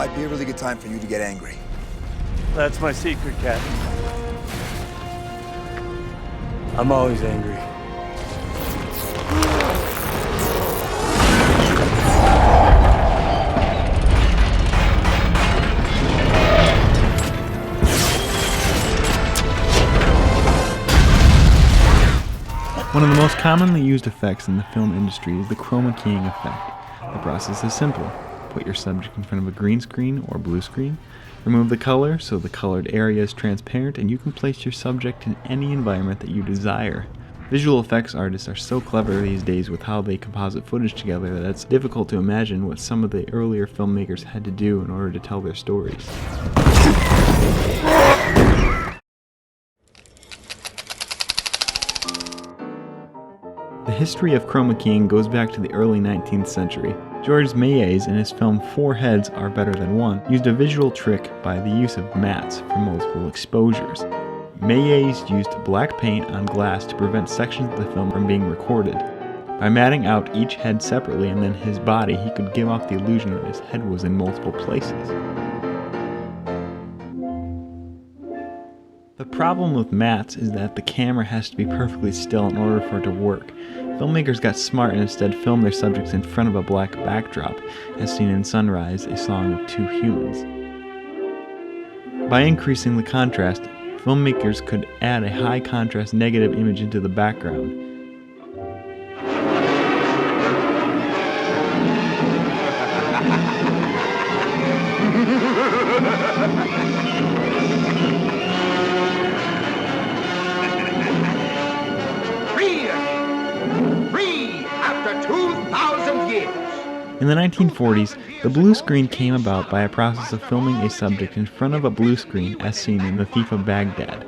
might be a really good time for you to get angry. That's my secret, Captain. I'm always angry. One of the most commonly used effects in the film industry is the chroma keying effect. The process is simple. Put your subject in front of a green screen or blue screen, remove the color so the colored area is transparent, and you can place your subject in any environment that you desire. Visual effects artists are so clever these days with how they composite footage together that it's difficult to imagine what some of the earlier filmmakers had to do in order to tell their stories. The history of chroma keying goes back to the early 19th century. Georges Méliès, in his film Four Heads Are Better Than One, used a visual trick by the use of mattes for multiple exposures. Méliès used black paint on glass to prevent sections of the film from being recorded. By matting out each head separately and then his body, he could give off the illusion that his head was in multiple places. The problem with mattes is that the camera has to be perfectly still in order for it to work. Filmmakers got smart and instead filmed their subjects in front of a black backdrop, as seen in Sunrise, A Song of Two Humans. By increasing the contrast, filmmakers could add a high contrast negative image into the background. In the 1940s, the blue screen came about by a process of filming a subject in front of a blue screen as seen in The Thief of Baghdad.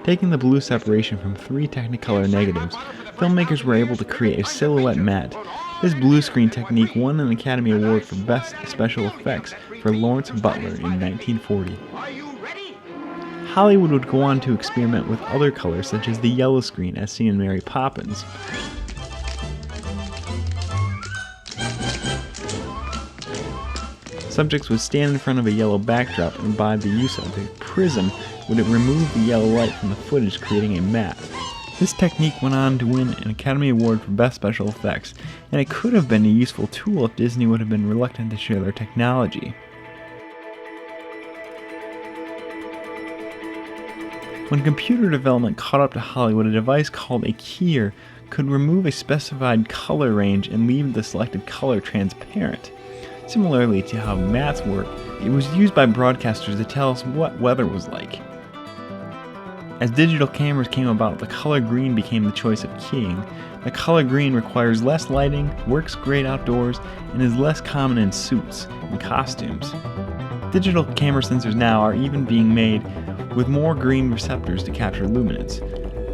Taking the blue separation from 3 Technicolor negatives, filmmakers were able to create a silhouette matte. This blue screen technique won an Academy Award for Best Special Effects for Lawrence Butler in 1940. Hollywood would go on to experiment with other colors such as the yellow screen as seen in Mary Poppins. Subjects would stand in front of a yellow backdrop, and by the use of a prism would it remove the yellow light from the footage, creating a matte. This technique went on to win an Academy Award for Best Special Effects, and it could have been a useful tool if Disney would have been reluctant to share their technology. When computer development caught up to Hollywood, a device called a keyer could remove a specified color range and leave the selected color transparent. Similarly to how mattes work, it was used by broadcasters to tell us what weather was like. As digital cameras came about, the color green became the choice of keying. The color green requires less lighting, works great outdoors, and is less common in suits and costumes. Digital camera sensors now are even being made with more green receptors to capture luminance.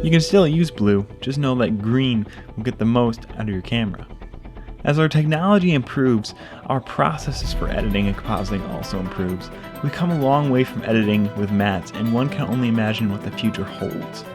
You can still use blue, just know that green will get the most out of your camera. As our technology improves, our processes for editing and compositing also improves. We've come a long way from editing with mattes, and one can only imagine what the future holds.